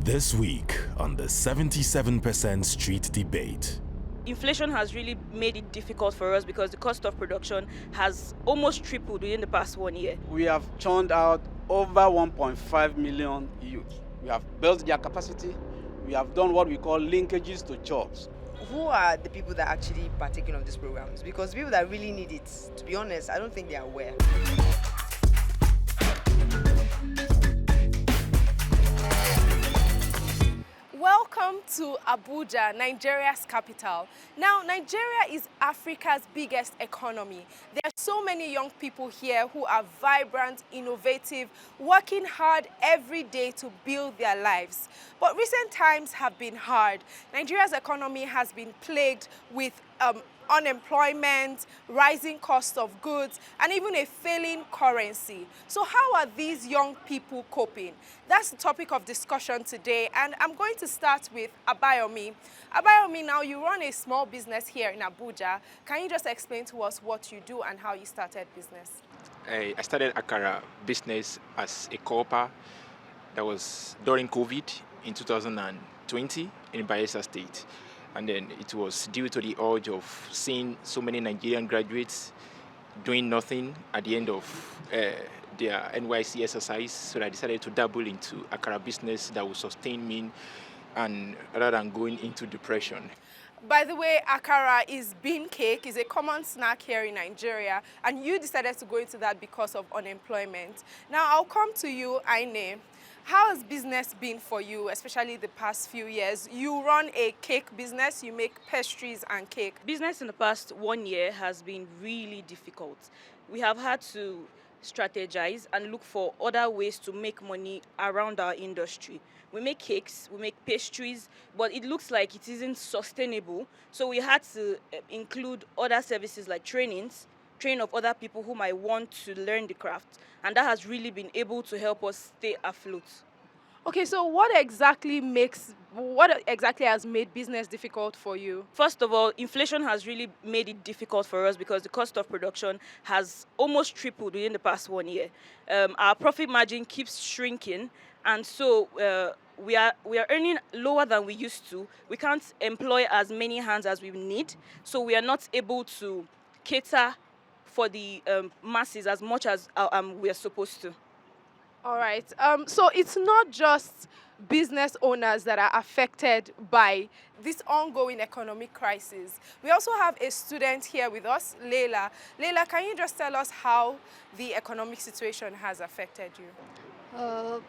This week on the 77% Street Debate. Inflation has really made it difficult for us because the cost of production has almost tripled within the past 1 year. We have churned out over 1.5 million youth. We have built their capacity. We have done what we call linkages to jobs. Who are the people that actually partaking of these programs? Because people that really need it, to be honest, I don't think they are aware. Welcome to Abuja, Nigeria's capital. Now, Nigeria is Africa's biggest economy. There are so many young people here who are vibrant, innovative, working hard every day to build their lives. But recent times have been hard. Nigeria's economy has been plagued with unemployment, rising cost of goods, and even a failing currency. So how are these young people coping? That's the topic of discussion today, and I'm going to start with Abayomi. Abayomi, now you run a small business here in Abuja. Can you just explain to us what you do and how you started business? I started Akara business as a co-oper. That was during COVID in 2020 in Bayelsa State. And then it was due to the urge of seeing so many Nigerian graduates doing nothing at the end of their NYC exercise. So I decided to dabble into Akara business that would sustain me and rather than going into depression. By the way, Akara is bean cake, is a common snack here in Nigeria, and you decided to go into that because of unemployment. Now I'll come to you, Aine. How has business been for you, especially the past few years? You run a cake business, you make pastries and cake. Business in the past 1 year has been really difficult. We have had to strategize and look for other ways to make money around our industry. We make cakes, we make pastries, but it looks like it isn't sustainable. So we had to include other services like train of other people who might want to learn the craft. And that has really been able to help us stay afloat. Okay, so what exactly has made business difficult for you? First of all, inflation has really made it difficult for us because the cost of production has almost tripled within the past 1 year. Our profit margin keeps shrinking, and so we are earning lower than we used to. We can't employ as many hands as we need, so we are not able to cater for the masses as much as we are supposed to. All right. So it's not just business owners that are affected by this ongoing economic crisis. We also have a student here with us, Leila. Leila, can you just tell us how the economic situation has affected you?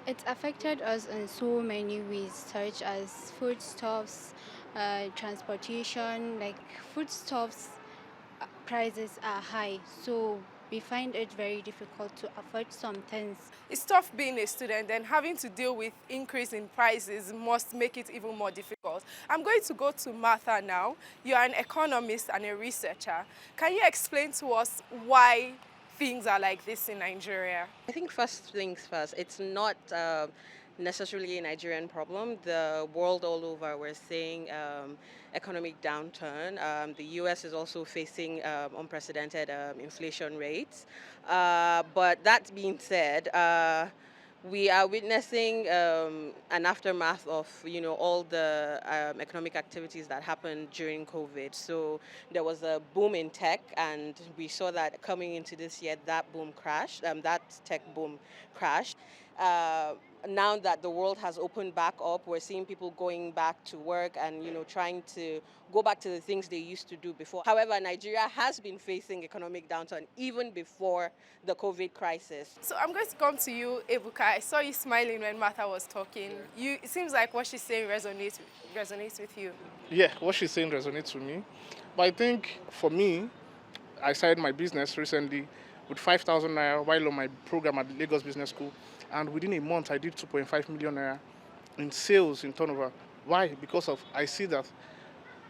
It's affected us in so many ways, such as foodstuffs, transportation. Like foodstuffs prices are high, so we find it very difficult to afford some things. It's tough being a student, and having to deal with increase in prices must make it even more difficult. I'm going to go to Martha now. You are an economist and a researcher. Can you explain to us why things are like this in Nigeria? I think first things first, it's not necessarily a Nigerian problem. The world all over, we're seeing economic downturn. The US is also facing unprecedented inflation rates. But that being said, we are witnessing an aftermath of, all the economic activities that happened during COVID. So there was a boom in tech, and we saw that coming into this year, that boom crashed. That tech boom crashed. Now that the world has opened back up, we're seeing people going back to work and, trying to go back to the things they used to do before. However, Nigeria has been facing economic downturn even before the COVID crisis. So I'm going to come to you, Ebuka. I saw you smiling when Martha was talking. It seems like what she's saying resonates with you. Yeah, what she's saying resonates with me. But I think for me, I started my business recently with 5,000 naira while on my program at the Lagos Business School. And within a month, I did 2.5 million naira in sales, in turnover. Why? Because I see that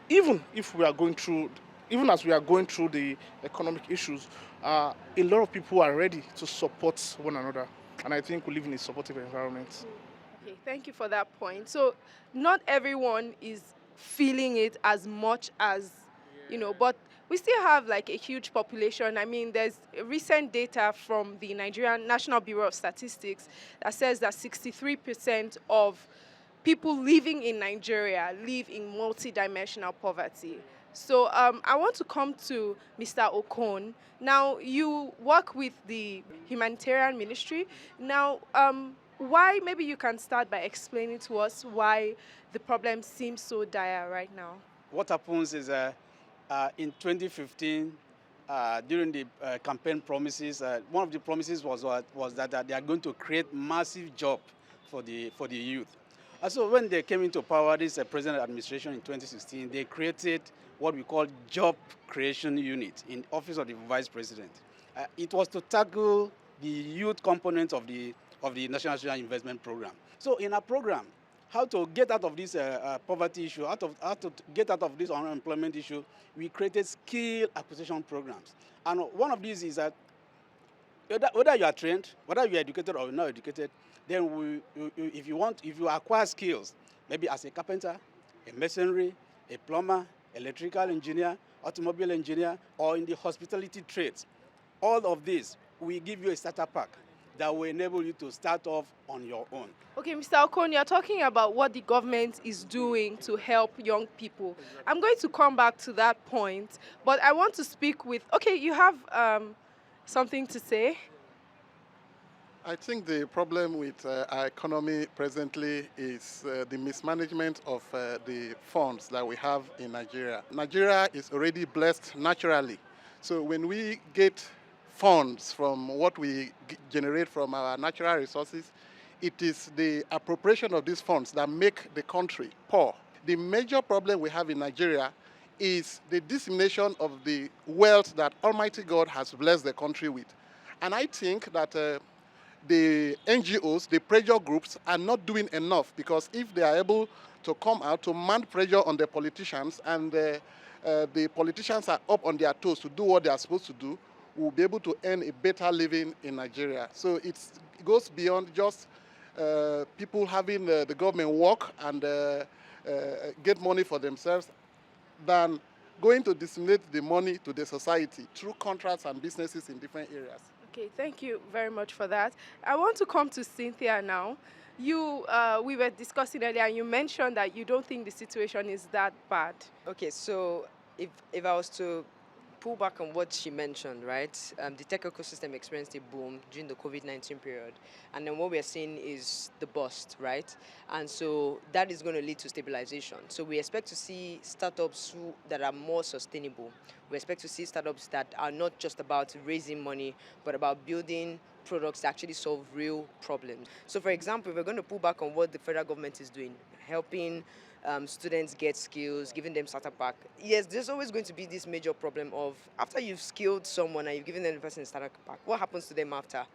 even as we are going through the economic issues, a lot of people are ready to support one another. And I think we live in a supportive environment. Okay, thank you for that point. So not everyone is feeling it as much as, but we still have like a huge population. I mean, there's recent data from the Nigerian National Bureau of Statistics that says that 63% of people living in Nigeria live in multidimensional poverty. So I want to come to Mr. Okon. Now, you work with the humanitarian ministry. Now, why, maybe you can start by explaining to us why the problem seems so dire right now. What happens is in 2015, during the campaign promises, one of the promises was that they are going to create massive job for the youth. So when they came into power, this present administration in 2016, they created what we call job creation unit in office of the vice president. It was to tackle the youth component of the National Investment Program. So in our program, how to get out of this poverty issue, how to get out of this unemployment issue, we created skill acquisition programs. And one of these is that whether you are trained, whether you are educated or not educated, then if you acquire skills, maybe as a carpenter, a masonry, a plumber, electrical engineer, automobile engineer, or in the hospitality trades, all of this, we give you a starter pack that will enable you to start off on your own. Okay, Mr. Okon, you're talking about what the government is doing to help young people. I'm going to come back to that point, but I want to speak with, okay, you have something to say? I think the problem with our economy presently is the mismanagement of the funds that we have in Nigeria. Nigeria is already blessed naturally. So when we get funds from what we generate from our natural resources, it is the appropriation of these funds that make the country poor. The major problem we have in Nigeria is the dissemination of the wealth that Almighty God has blessed the country with. And I think that the NGOs, the pressure groups, are not doing enough, because if they are able to come out to mount pressure on the politicians, and the politicians are up on their toes to do what they are supposed to do, we'll be able to earn a better living in Nigeria. So it goes beyond just people having the government work and get money for themselves, than going to disseminate the money to the society through contracts and businesses in different areas. Okay, thank you very much for that. I want to come to Cynthia now. We were discussing earlier, and you mentioned that you don't think the situation is that bad. Okay, so if I was to pull back on what she mentioned, right? The tech ecosystem experienced a boom during the COVID-19 period. And then what we're seeing is the bust, right? And so that is going to lead to stabilization. So we expect to see startups that are more sustainable. We expect to see startups that are not just about raising money, but about building products that actually solve real problems. So for example, if we're going to pull back on what the federal government is doing, helping students get skills, giving them starter pack. Yes, there's always going to be this major problem of after you've skilled someone and you've given them the person a starter pack, what happens to them after,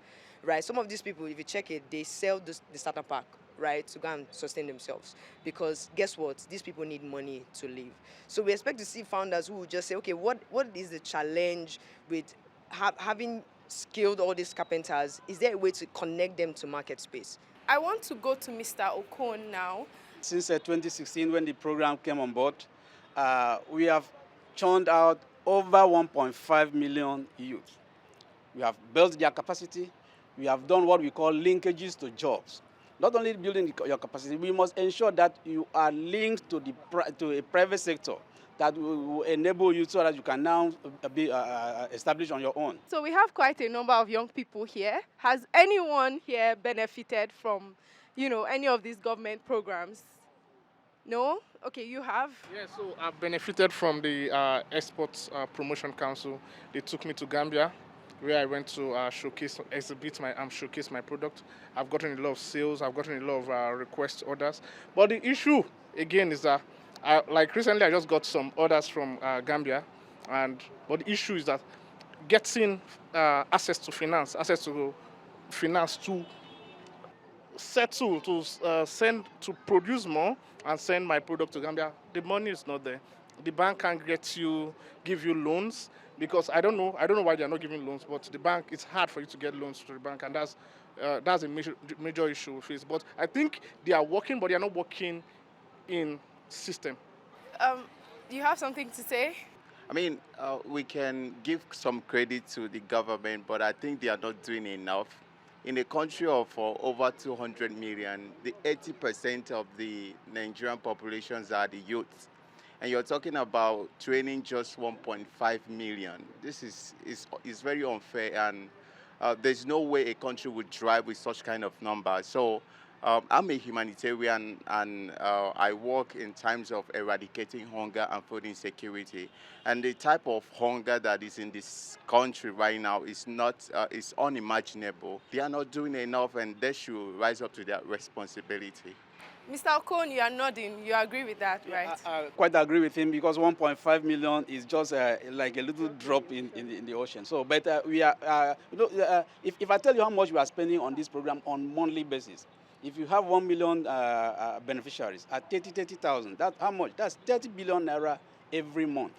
right? Some of these people, if you check it, they sell the starter pack, right, to go and sustain themselves. Because guess what? These people need money to live. So we expect to see founders who will just say, okay, what is the challenge with having skilled all these carpenters? Is there a way to connect them to market space? I want to go to Mr. Okon now. Since 2016, when the program came on board, we have churned out over 1.5 million youth. We have built their capacity. We have done what we call linkages to jobs. Not only building your capacity, we must ensure that you are linked to a private sector that will enable you so that you can now be established on your own. So we have quite a number of young people here. Has anyone here benefited from, any of these government programs? No? Okay, you have? Yeah, so I've benefited from the Exports Promotion Council. They took me to Gambia, where I went to showcase my product. I've gotten a lot of sales. I've gotten a lot of request orders. But the issue, again, is that, like recently, I just got some orders from Gambia. But the issue is that getting access to finance to settle, to produce more and send my product to Gambia, the money is not there. The bank can't give you loans, because I don't know why they're not giving loans, but the bank, it's hard for you to get loans to the bank, and that's a major issue we face. But I think they are working, but they are not working in system. Do you have something to say? I mean, we can give some credit to the government, but I think they are not doing enough. In a country of over 200 million, the 80% of the Nigerian populations are the youth. And you're talking about training just 1.5 million. This is very unfair, and there's no way a country would thrive with such kind of numbers. So I'm a humanitarian, and I work in terms of eradicating hunger and food insecurity. And the type of hunger that is in this country right now is not is unimaginable. They are not doing enough, and they should rise up to their responsibility. Mr. Okon, you are nodding. You agree with that, right? I quite agree with him, because 1.5 million is just like a little drop in the ocean. So, but we are, if I tell you how much we are spending on this program on monthly basis, if you have 1 million beneficiaries at 30,000, that's how much? That's 30 billion naira every month.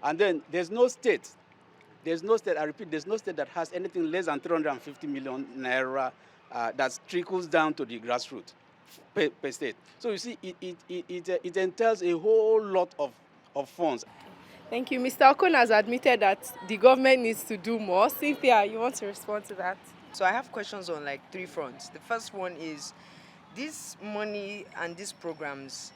And then there's no state, I repeat, there's no state that has anything less than 350 million naira that trickles down to the grassroots per state. So you see, it entails a whole lot of funds. Thank you. Mr. Okon has admitted that the government needs to do more. Cynthia, you want to respond to that? So I have questions on like 3 fronts. The first one is this money and these programs.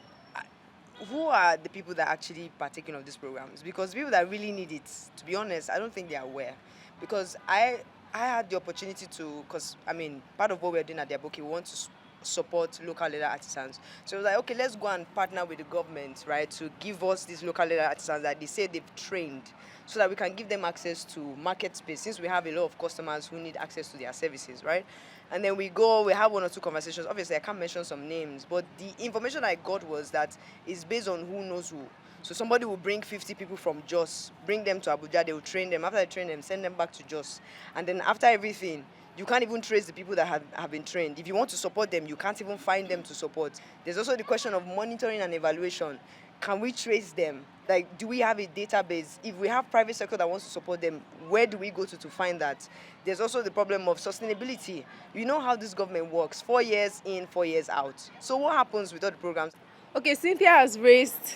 Who are the people that are actually partaking of these programs? Because people that really need it, to be honest, I don't think they are aware. Because I had the opportunity to, because I mean, part of what we're doing at the Abuja, we want to support local leather artisans. So it was like, okay, let's go and partner with the government, right, to give us these local leather artisans that they say they've trained, so that we can give them access to market space, since we have a lot of customers who need access to their services, right? And then we have 1 or 2 conversations. Obviously, I can't mention some names, but the information I got was that it's based on who knows who. So somebody will bring 50 people from Jos, bring them to Abuja, they will train them. After they train them, send them back to Jos. And then after everything, you can't even trace the people that have been trained. If you want to support them, you can't even find them to support. There's also the question of monitoring and evaluation. Can we trace them? Like, do we have a database? If we have private sector that wants to support them, where do we go to find that? There's also the problem of sustainability. You know how this government works, 4 years in, 4 years out. So what happens with all the programs? Okay, Cynthia has raised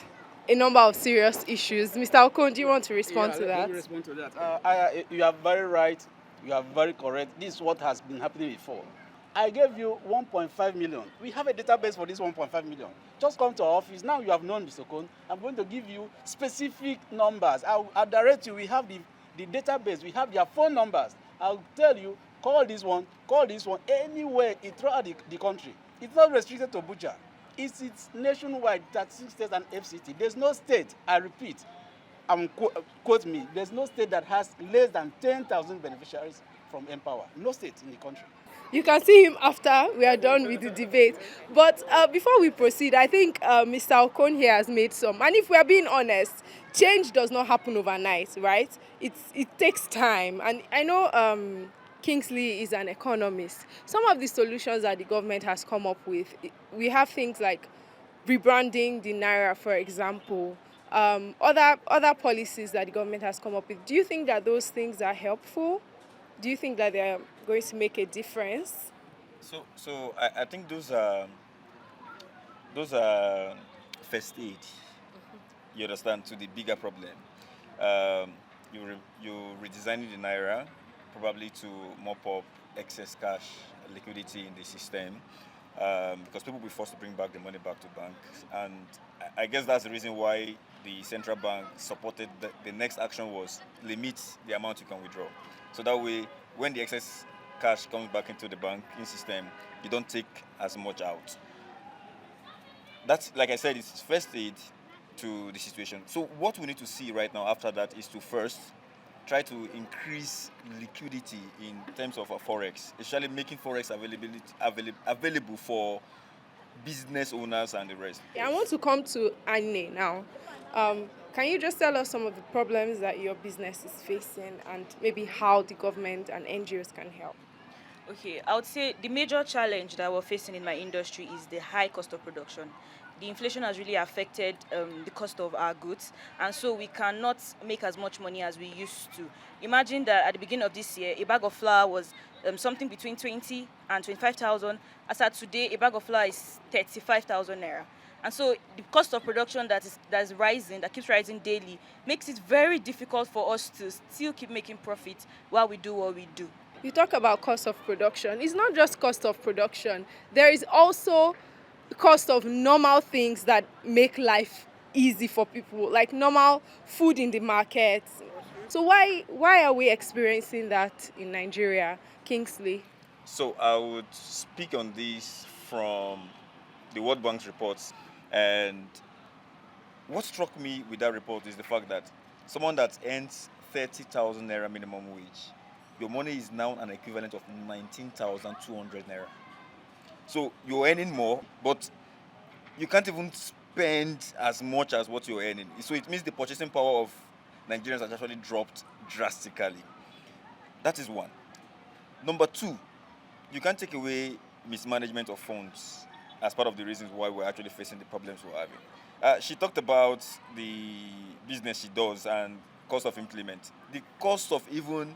a number of serious issues. Mr. Okon, do you want to respond to that? Let me respond to that. You are very right. You are very correct. This is what has been happening before. I gave you 1.5 million. We have a database for this 1.5 million. Just come to our office. Now you have known Mr. Okon. I'm going to give you specific numbers. I'll direct you. We have the database. We have their phone numbers. I'll tell you, call this one, anywhere throughout the country. It's not restricted to Abuja. It's nationwide, 36 states and FCT. There's no state, I repeat, quote me, there's no state that has less than 10,000 beneficiaries from Empower. No state in the country. You can see him after we are done with the debate. But before we proceed, I think Mr. Okon here has made some. And if we are being honest, change does not happen overnight, right? It takes time. And I know Kingsley is an economist. Some of the solutions that the government has come up with, we have things like rebranding the Naira, for example, other policies that the government has come up with. Do you think that those things are helpful? Do you think that they're going to make a difference? So I think those are first aid. You understand, to the bigger problem. You redesigning the Naira probably to mop up excess cash liquidity in the system, because people will be forced to bring back the money back to banks. And I guess that's the reason why the central bank supported the next action was limit the amount you can withdraw. So that way, when the excess cash comes back into the banking system, you don't take as much out. That's, like I said, it's first aid to the situation. So what we need to see right now after that is to first try to increase liquidity in terms of our forex, especially making forex available for business owners and the rest. Yeah, I want to come to Anne now. Can you just tell us some of the problems that your business is facing and maybe how the government and NGOs can help? Okay, I would say the major challenge that we're facing in my industry is the high cost of production. The inflation has really affected the cost of our goods, and so we cannot make as much money as we used to. Imagine that at the beginning of this year, a bag of flour was something between 20 and 25,000. As at today, a bag of flour is 35,000 naira. And so the cost of production that is rising, that keeps rising daily, makes it very difficult for us to still keep making profit while we do what we do. You talk about cost of production. It's not just cost of production. There is also cost of normal things that make life easy for people, like normal food in the market. So why are we experiencing that in Nigeria, Kingsley? So I would speak on this from the World Bank's reports. And what struck me with that report is the fact that someone that earns 30,000 naira minimum wage, your money is now an equivalent of 19,200 naira. So you're earning more, but you can't even spend as much as what you're earning. So it means the purchasing power of Nigerians has actually dropped drastically. That is one. Number two, you can't take away mismanagement of funds as part of the reasons why we're actually facing the problems we're having. She talked about the business she does and cost of implement. The cost of even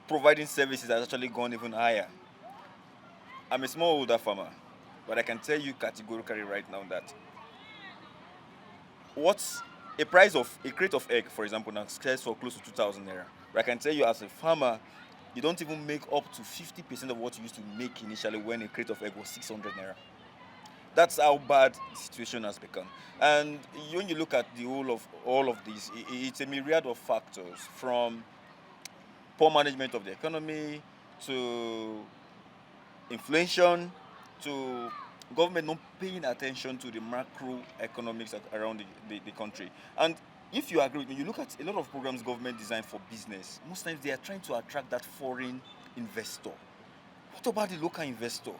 providing services has actually gone even higher. I'm a smallholder farmer, but I can tell you categorically right now that what's a price of a crate of egg, for example, now sells for close to 2,000 naira. But I can tell you as a farmer, you don't even make up to 50% of what you used to make initially when a crate of egg was 600 naira. That's how bad the situation has become. And when you look at the whole of all of this, it's a myriad of factors, from poor management of the economy to inflation to government not paying attention to the macroeconomics around the country. And if you agree with me, you look at a lot of programs government designed for business, most times they are trying to attract that foreign investor. What about the local investor?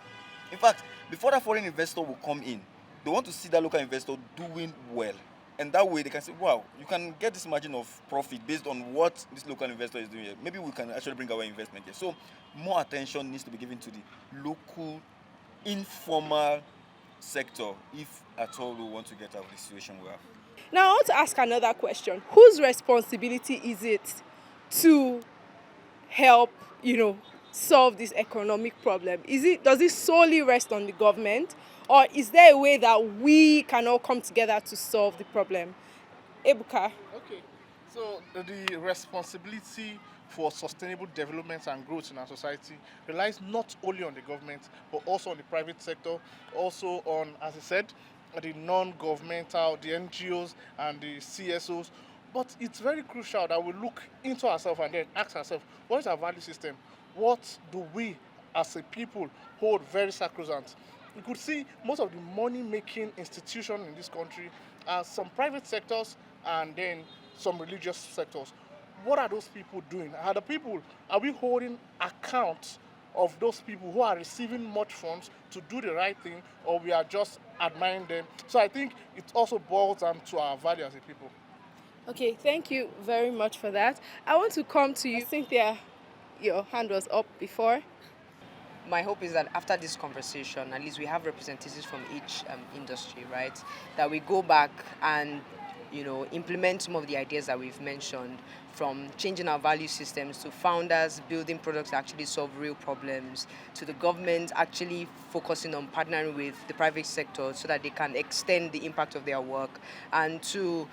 In fact, before that foreign investor will come in, they want to see that local investor doing well. And that way they can say, wow, you can get this margin of profit based on what this local investor is doing here. Maybe we can actually bring our investment here. So more attention needs to be given to the local, informal sector if at all we want to get out of the situation we have. Now, I want to ask another question. Whose responsibility is it to help, solve this economic problem? Does it solely rest on the government, or is there a way that we can all come together to solve the problem? Ebuka. Okay, so the responsibility for sustainable development and growth in our society relies not only on the government, but also on the private sector, also on, as I said, the non-governmental, the NGOs and the CSOs. But it's very crucial that we look into ourselves and then ask ourselves, what is our value system? What do we as a people hold very sacrosanct? You could see most of the money-making institutions in this country are some private sectors and then some religious sectors. What are those people doing? Are we holding account of those people who are receiving much funds to do the right thing, or we are just admiring them? So I think it also boils down to our value as a people. Okay, thank you very much for that. I want to come to you. Cynthia, your hand was up before. My hope is that after this conversation, at least we have representatives from each industry, right? That we go back and, implement some of the ideas that we've mentioned, from changing our value systems to founders building products that actually solve real problems, to the government actually focusing on partnering with the private sector so that they can extend the impact of their work, and to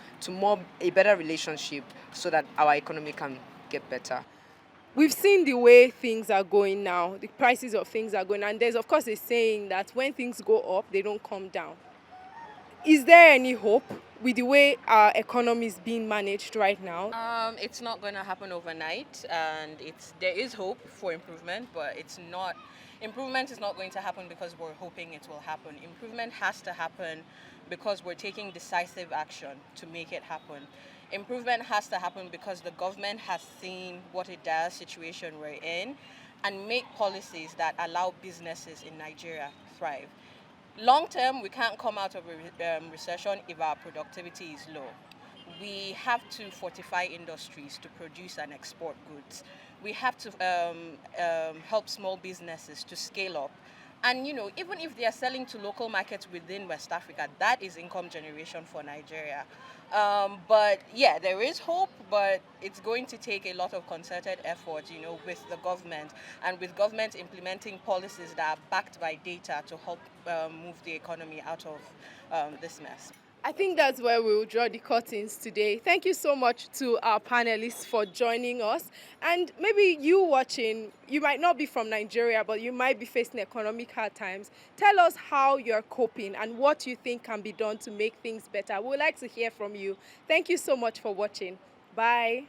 a better relationship so that our economy can get better. We've seen the way things are going now, the prices of things are going, and there's of course a saying that when things go up, they don't come down. Is there any hope with the way our economy is being managed right now? It's not going to happen overnight, and there is hope for improvement, but improvement is not going to happen because we're hoping it will happen. Improvement has to happen because we're taking decisive action to make it happen. Improvement has to happen because the government has seen what a dire situation we're in and make policies that allow businesses in Nigeria thrive. Long term, we can't come out of a recession if our productivity is low. We have to fortify industries to produce and export goods. We have to help small businesses to scale up. And even if they are selling to local markets within West Africa, that is income generation for Nigeria. But yeah, there is hope, but it's going to take a lot of concerted effort, with the government, and with government implementing policies that are backed by data to help move the economy out of this mess. I think that's where we'll draw the curtains today. Thank you so much to our panelists for joining us. And maybe you watching, you might not be from Nigeria, but you might be facing economic hard times. Tell us how you're coping and what you think can be done to make things better. We'd like to hear from you. Thank you so much for watching. Bye.